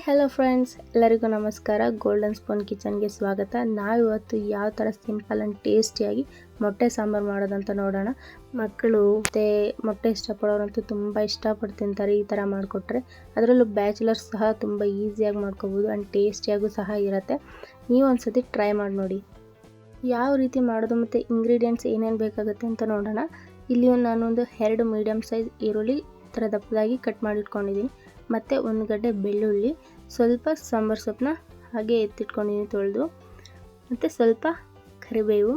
Hello friends, ಎಲ್ಲರಿಗೂ ನಮಸ್ಕಾರ. Golden spoon ಕಿಚನ್ಗೆ ಸ್ವಾಗತ. ನಾವಿವತ್ತು ಯಾವ ಥರ ಸಿಂಪಲ್ ಆ್ಯಂಡ್ ಟೇಸ್ಟಿಯಾಗಿ ಮೊಟ್ಟೆ ಸಾಂಬಾರು ಮಾಡೋದಂತ ನೋಡೋಣ. ಮಕ್ಕಳು ಮತ್ತು ಮೊಟ್ಟೆ ಇಷ್ಟಪಡೋರಂತೂ ತುಂಬ ಇಷ್ಟಪಟ್ಟು ತಿಂತಾರೆ ಈ ಥರ ಮಾಡಿಕೊಟ್ರೆ. ಅದರಲ್ಲೂ ಬ್ಯಾಚುಲರ್ಸ್ ಸಹ ತುಂಬ ಈಸಿಯಾಗಿ ಮಾಡ್ಕೋಬೋದು ಆ್ಯಂಡ್ ಟೇಸ್ಟಿಯಾಗೂ ಸಹ ಇರುತ್ತೆ. ನೀವು ಒಂದ್ಸತಿ ಟ್ರೈ ಮಾಡಿ ನೋಡಿ. ಯಾವ ರೀತಿ ಮಾಡೋದು ಮತ್ತು ಇಂಗ್ರೀಡಿಯೆಂಟ್ಸ್ ಏನೇನು ಬೇಕಾಗುತ್ತೆ ಅಂತ ನೋಡೋಣ. ಇಲ್ಲಿ ನಾನೊಂದು 2 ಮೀಡಿಯಮ್ ಸೈಜ್ ಈರುಳ್ಳಿ ಥರ ದಪ್ಪದಾಗಿ ಕಟ್ ಮಾಡಿಟ್ಕೊಂಡಿದ್ದೀನಿ. ಮತ್ತು 1 ಗಡ್ಡೆ ಬೆಳ್ಳುಳ್ಳಿ, ಸ್ವಲ್ಪ ಸಾಂಬಾರು ಸೊಪ್ಪನ್ನ ಹಾಗೆ ಎತ್ತಿಟ್ಕೊಂಡಿದ್ದೀನಿ ತೊಳೆದು, ಮತ್ತು ಸ್ವಲ್ಪ ಕರಿಬೇವು.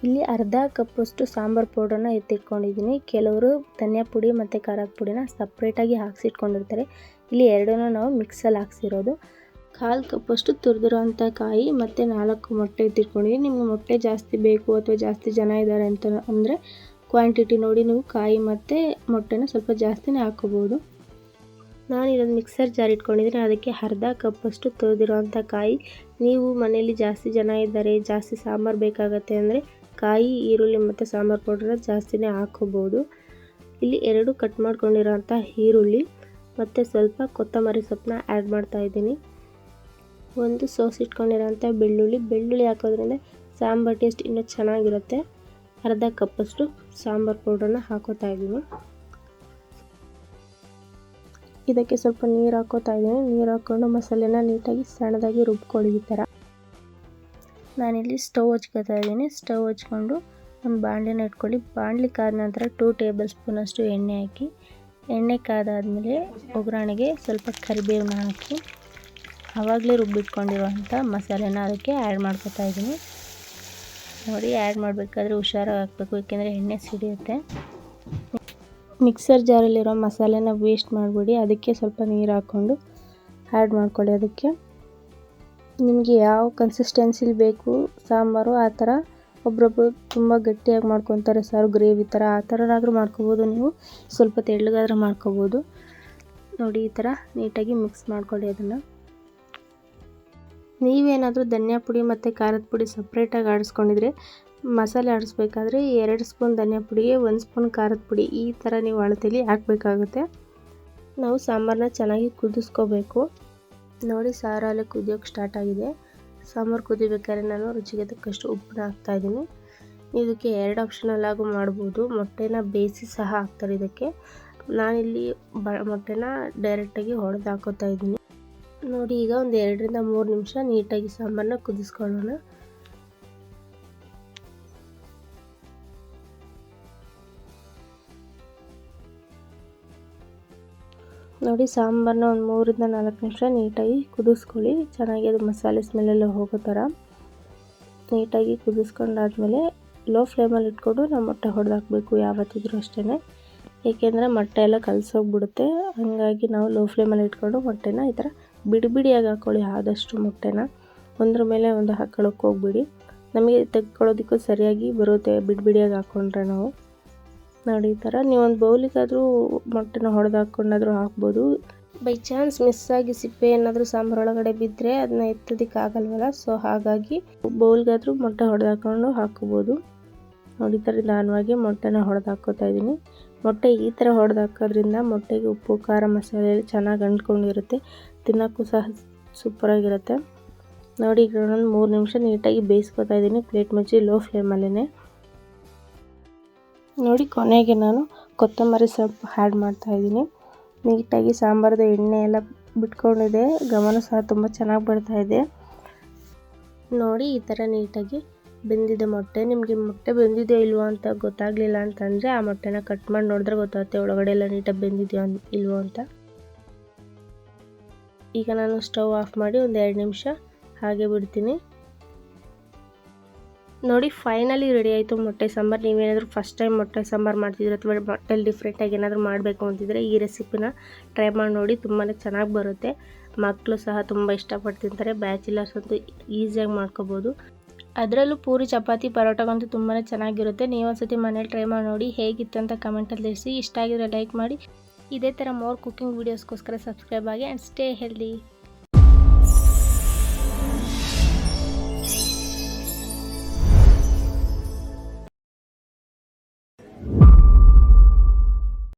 ಇಲ್ಲಿ ಅರ್ಧ ಕಪ್ಪಷ್ಟು ಸಾಂಬಾರು ಪೌಡ್ರನ್ನ ಎತ್ತಿಟ್ಕೊಂಡಿದ್ದೀನಿ. ಕೆಲವರು ಧನಿಯಾ ಪುಡಿ ಮತ್ತು ಖಾರದ ಪುಡಿನ ಸಪ್ರೇಟಾಗಿ ಹಾಕ್ಸಿಟ್ಕೊಂಡಿರ್ತಾರೆ. ಇಲ್ಲಿ ಎರಡನ್ನೂ ನಾವು ಮಿಕ್ಸಲ್ಲಿ ಹಾಕ್ಸಿರೋದು. 1/4 ಕಪ್ಪಷ್ಟು ತುರಿದಿರೋಂಥ ಕಾಯಿ ಮತ್ತು 4 ಮೊಟ್ಟೆ ಎತ್ತಿಟ್ಕೊಂಡಿದ್ದೀನಿ. ನಿಮಗೆ ಮೊಟ್ಟೆ ಜಾಸ್ತಿ ಬೇಕು ಅಥವಾ ಜಾಸ್ತಿ ಜನ ಇದ್ದಾರೆ ಅಂತ ಅಂದರೆ ಕ್ವಾಂಟಿಟಿ ನೋಡಿ ನೀವು ಕಾಯಿ ಮತ್ತು ಮೊಟ್ಟೆನ ಸ್ವಲ್ಪ ಜಾಸ್ತಿನೇ ಹಾಕ್ಕೋಬೋದು. ನಾನು ಇದೊಂದು ಮಿಕ್ಸರ್ ಜಾರ್ ಇಟ್ಕೊಂಡಿದ್ದೀನಿ. ಅದಕ್ಕೆ ಅರ್ಧ ಕಪ್ಪಷ್ಟು ತುರಿದಿರೋಂಥ ಕಾಯಿ. ನೀವು ಮನೆಯಲ್ಲಿ ಜಾಸ್ತಿ ಜನ ಇದ್ದಾರೆ, ಜಾಸ್ತಿ ಸಾಂಬಾರು ಬೇಕಾಗತ್ತೆ ಅಂದರೆ ಕಾಯಿ, ಈರುಳ್ಳಿ ಮತ್ತು ಸಾಂಬಾರು ಪೌಡ್ರನ್ನ ಜಾಸ್ತಿನೇ ಹಾಕ್ಕೋಬೋದು. ಇಲ್ಲಿ 2 ಕಟ್ ಮಾಡ್ಕೊಂಡಿರೋಂಥ ಈರುಳ್ಳಿ ಮತ್ತು ಸ್ವಲ್ಪ ಕೊತ್ತಂಬರಿ ಸೊಪ್ಪನ್ನ ಆ್ಯಡ್ ಮಾಡ್ತಾಯಿದ್ದೀನಿ. 1 ಸೋಸಿಟ್ಕೊಂಡಿರೋಂಥ ಬೆಳ್ಳುಳ್ಳಿ ಹಾಕೋದ್ರಿಂದ ಸಾಂಬಾರು ಟೇಸ್ಟ್ ಇನ್ನೂ ಚೆನ್ನಾಗಿರುತ್ತೆ. ಅರ್ಧ ಕಪ್ಪಷ್ಟು ಸಾಂಬಾರು ಪೌಡ್ರನ್ನ ಹಾಕೋತಾ ಇದ್ದೀನಿ. ಇದಕ್ಕೆ ಸ್ವಲ್ಪ ನೀರು ಹಾಕೋತಾ ಇದ್ದೀನಿ. ನೀರು ಹಾಕ್ಕೊಂಡು ಮಸಾಲೆನ ನೀಟಾಗಿ ಸಣ್ಣದಾಗಿ ರುಬ್ಕೊಳ್ಳಿ ಈ ಥರ. ನಾನಿಲ್ಲಿ ಸ್ಟವ್ ಹಚ್ಕೋತಾ ಇದ್ದೀನಿ. ಸ್ಟವ್ ಹಚ್ಕೊಂಡು ಒಂದು ಬಾಣಲೆನ ಇಟ್ಕೊಳ್ಳಿ. ಬಾಣಲೆ ಕಾದ ನಂತರ 2 ಟೇಬಲ್ ಸ್ಪೂನಷ್ಟು ಎಣ್ಣೆ ಹಾಕಿ, ಎಣ್ಣೆ ಕಾದಾದಮೇಲೆ ಒಗ್ಗರಣೆಗೆ ಸ್ವಲ್ಪ ಕರಿಬೇವನ್ನ ಹಾಕಿ, ಆವಾಗಲೇ ರುಬ್ಬಿಟ್ಕೊಂಡಿರುವಂಥ ಮಸಾಲೆನ ಅದಕ್ಕೆ ಆ್ಯಡ್ ಮಾಡ್ಕೋತಾ ಇದ್ದೀನಿ. ನೋಡಿ, ಆ್ಯಡ್ ಮಾಡಬೇಕಾದ್ರೆ ಹುಷಾರಾಗಿ ಹಾಕಬೇಕು, ಏಕೆಂದರೆ ಎಣ್ಣೆ ಸಿಡಿಯುತ್ತೆ. ಮಿಕ್ಸರ್ ಜಾರಲ್ಲಿರೋ ಮಸಾಲೆನ ವೇಸ್ಟ್ ಮಾಡಬೇಡಿ. ಅದಕ್ಕೆ ಸ್ವಲ್ಪ ನೀರು ಹಾಕ್ಕೊಂಡು ಆ್ಯಡ್ ಮಾಡ್ಕೊಳ್ಳಿ. ಅದಕ್ಕೆ ನಿಮಗೆ ಯಾವ ಕನ್ಸಿಸ್ಟೆನ್ಸಿಲಿ ಬೇಕು ಸಾಂಬಾರು ಆ ಥರ. ಒಬ್ರೊಬ್ಬರು ತುಂಬ ಗಟ್ಟಿಯಾಗಿ ಮಾಡ್ಕೊತಾರೆ ಸಾರು, ಗ್ರೇವಿ ಥರ, ಆ ಥರನಾದರೂ ಮಾಡ್ಕೋಬೋದು. ನೀವು ಸ್ವಲ್ಪ ತೆಳ್ಳಗಾದರೂ ಮಾಡ್ಕೋಬೋದು. ನೋಡಿ, ಈ ಥರ ನೀಟಾಗಿ ಮಿಕ್ಸ್ ಮಾಡ್ಕೊಳ್ಳಿ ಅದನ್ನು. ನೀವೇನಾದರೂ ಧನಿಯಾ ಪುಡಿ ಮತ್ತು ಖಾರದ ಪುಡಿ ಸಪ್ರೇಟಾಗಿ ಆಡಿಸ್ಕೊಂಡಿದ್ರೆ ಮಸಾಲೆ ಆಡಿಸ್ಬೇಕಾದ್ರೆ 2 ಸ್ಪೂನ್ ಧನಿಯಾ ಪುಡಿಗೆ 1 ಸ್ಪೂನ್ ಖಾರದ ಪುಡಿ ಈ ಥರ ನೀವು ಅಳತೆಯಲ್ಲಿ ಹಾಕಬೇಕಾಗುತ್ತೆ. ನಾವು ಸಾಂಬಾರನ್ನ ಚೆನ್ನಾಗಿ ಕುದಿಸ್ಕೋಬೇಕು. ನೋಡಿ, ಸಾರು ಅಲ್ಲೇ ಕುದಿಯೋಕ್ಕೆ ಸ್ಟಾರ್ಟ್ ಆಗಿದೆ. ಸಾಂಬಾರು ಕುದಿಬೇಕಾದ್ರೆ ನಾನು ರುಚಿಗೆ ತಕ್ಕಷ್ಟು ಉಪ್ಪನ್ನ ಹಾಕ್ತಾಯಿದ್ದೀನಿ. ಇದಕ್ಕೆ 2 ಆಪ್ಷನಲ್ ಆಗು ಮಾಡ್ಬೋದು. ಮೊಟ್ಟೆನ ಬೇಯಿಸಿ ಸಹ ಹಾಕ್ತಾರೆ ಇದಕ್ಕೆ. ನಾನಿಲ್ಲಿ ಮೊಟ್ಟೆನ ಡೈರೆಕ್ಟಾಗಿ ಹೊಡೆದು ಹಾಕೋತಾ ಇದ್ದೀನಿ. ನೋಡಿ, ಈಗ ಒಂದು 2 ರಿಂದ 3 ನಿಮಿಷ ನೀಟಾಗಿ ಸಾಂಬಾರನ್ನ ಕುದಿಸ್ಕೊಳ್ಳೋಣ. ನೋಡಿ, ಸಾಂಬಾರನ್ನ ಒಂದು 3 ರಿಂದ 4 ನಿಮಿಷ ನೀಟಾಗಿ ಕುದಿಸ್ಕೊಳ್ಳಿ. ಚೆನ್ನಾಗಿ ಅದು ಮಸಾಲೆ ಸ್ಮೆಲ್ಲೆಲ್ಲ ಹೋಗೋ ಥರ ನೀಟಾಗಿ ಕುದಿಸ್ಕೊಂಡಾದ್ಮೇಲೆ ಲೋ ಫ್ಲೇಮಲ್ಲಿ ಇಟ್ಕೊಂಡು ನಾವು ಮೊಟ್ಟೆ ಹೊಡೆದು ಹಾಕಬೇಕು ಯಾವತ್ತಿದ್ರೂ ಅಷ್ಟೇ. ಏಕೆಂದರೆ ಮೊಟ್ಟೆ ಎಲ್ಲ ಕಲಸೋಗ್ಬಿಡುತ್ತೆ. ಹಾಗಾಗಿ ನಾವು ಲೋ ಫ್ಲೇಮಲ್ಲಿ ಇಟ್ಕೊಂಡು ಮೊಟ್ಟೆನ ಈ ಥರ ಬಿಡಿಯಾಗಿ ಹಾಕ್ಕೊಳ್ಳಿ. ಆದಷ್ಟು ಮೊಟ್ಟೆನ ಒಂದ್ರ ಮೇಲೆ ಒಂದು ಹಾಕ್ಕೊಳ್ಳೋಕೆ ಹೋಗ್ಬಿಡಿ. ನಮಗೆ ತೆಗ್ಕೊಳ್ಳೋದಕ್ಕೂ ಸರಿಯಾಗಿ ಬರುತ್ತೆ ಬಿಡಿಯಾಗಿ ಹಾಕ್ಕೊಂಡ್ರೆ ನಾವು. ನೋಡಿ, ಈ ಥರ ನೀವು ಒಂದು ಬೌಲಿಗಾದರೂ ಮೊಟ್ಟೆನ ಹೊಡೆದು ಹಾಕ್ಕೊಂಡಾದರೂ ಹಾಕ್ಬೋದು. ಬೈ ಚಾನ್ಸ್ ಮಿಸ್ಸಾಗಿ ಸಿಪ್ಪೆ ಏನಾದರೂ ಸಾಂಬಾರು ಒಳಗಡೆ ಬಿದ್ದರೆ ಅದನ್ನ ಎತ್ತೋದಕ್ಕೆ ಆಗಲ್ವಲ್ಲ, ಸೊ ಹಾಗಾಗಿ ಬೌಲ್ಗಾದರೂ ಮೊಟ್ಟೆ ಹೊಡೆದು ಹಾಕ್ಕೊಂಡು ಹಾಕ್ಕೋಬೋದು. ನೋಡಿ, ಈ ಥರ ನಿಧಾನವಾಗಿ ಮೊಟ್ಟೆನ ಹೊಡೆದು ಹಾಕ್ಕೋತಾ ಇದ್ದೀನಿ. ಮೊಟ್ಟೆ ಈ ಥರ ಹೊಡೆದು ಹಾಕೋದ್ರಿಂದ ಮೊಟ್ಟೆಗೆ ಉಪ್ಪು, ಖಾರ, ಮಸಾಲೆ ಚೆನ್ನಾಗಿ ಅಂಟ್ಕೊಂಡಿರುತ್ತೆ. ತಿನ್ನೋಕ್ಕೂ ಸಹ ಸೂಪರಾಗಿರುತ್ತೆ. ನೋಡಿ, ಈಗ ಒಂದು 3 ನಿಮಿಷ ನೀಟಾಗಿ ಬೇಯಿಸ್ಕೊತಾ ಇದ್ದೀನಿ ಪ್ಲೇಟ್ ಮುಚ್ಚಿ ಲೋ ಫ್ಲೇಮಲ್ಲೇ. ನೋಡಿ, ಕೊನೆಗೆ ನಾನು ಕೊತ್ತಂಬರಿ ಸೊಪ್ಪು ಆ್ಯಡ್ ಮಾಡ್ತಾಯಿದ್ದೀನಿ. ನೀಟಾಗಿ ಸಾಂಬಾರ್ದು ಎಣ್ಣೆ ಎಲ್ಲ ಬಿಟ್ಕೊಂಡಿದೆ. ಘಮನೂ ಸಹ ತುಂಬ ಚೆನ್ನಾಗಿ ಬರ್ತಾಯಿದೆ. ನೋಡಿ, ಈ ಥರ ನೀಟಾಗಿ ಬೆಂದಿದೆ ಮೊಟ್ಟೆ. ನಿಮಗೆ ಮೊಟ್ಟೆ ಬೆಂದಿದೆಯೋ ಇಲ್ವೋ ಅಂತ ಗೊತ್ತಾಗಲಿಲ್ಲ ಅಂತಂದರೆ ಆ ಮೊಟ್ಟೆನ ಕಟ್ ಮಾಡಿ ನೋಡಿದ್ರೆ ಗೊತ್ತಾಗುತ್ತೆ ಒಳಗಡೆ ಎಲ್ಲ ನೀಟಾಗಿ ಬೆಂದಿದೆಯೋ ಇಲ್ವೋ ಅಂತ. ಈಗ ನಾನು ಸ್ಟವ್ ಆಫ್ ಮಾಡಿ ಒಂದು 2 ನಿಮಿಷ ಹಾಗೆ ಬಿಡ್ತೀನಿ. ನೋಡಿ, ಫೈನಲಿ ರೆಡಿ ಆಯಿತು ಮೊಟ್ಟೆ ಸಾಂಬಾರು. ನೀವೇನಾದರೂ ಫಸ್ಟ್ ಟೈಮ್ ಮೊಟ್ಟೆ ಸಾಂಬಾರು ಮಾಡ್ತಿದ್ರೆ ಅಥವಾ ಮೊಟ್ಟೆಲಿ ಡಿಫ್ರೆಂಟಾಗಿ ಏನಾದರೂ ಮಾಡಬೇಕು ಅಂತಿದ್ರೆ ಈ ರೆಸಿಪಿನ ಟ್ರೈ ಮಾಡಿ ನೋಡಿ. ತುಂಬಾ ಚೆನ್ನಾಗಿ ಬರುತ್ತೆ. ಮಕ್ಕಳು ಸಹ ತುಂಬ ಇಷ್ಟಪಟ್ಟು ತಿಂತಾರೆ. ಬ್ಯಾಚುಲರ್ಸ್ ಅಂತೂ ಈಸಿಯಾಗಿ ಮಾಡ್ಕೋಬೋದು. ಅದರಲ್ಲೂ ಪೂರಿ, ಚಪಾತಿ, ಪರೋಟಗಂತೂ ತುಂಬಾ ಚೆನ್ನಾಗಿರುತ್ತೆ. ನೀವು ಒಂದ್ಸತಿ ಮನೇಲಿ ಟ್ರೈ ಮಾಡಿ ನೋಡಿ. ಹೇಗಿತ್ತು ಅಂತ ಕಮೆಂಟಲ್ಲಿ ತಿಳಿಸಿ. ಇಷ್ಟ ಆಗಿದ್ರೆ ಲೈಕ್ ಮಾಡಿ. ಇದೇ ಥರ ಮೋರ್ ಕುಕಿಂಗ್ ವೀಡಿಯೋಸ್ಗೋಸ್ಕರ ಸಬ್ಸ್ಕ್ರೈಬ್ ಆಗಿ ಆ್ಯಂಡ್ ಸ್ಟೇ ಹೆಲ್ದಿ.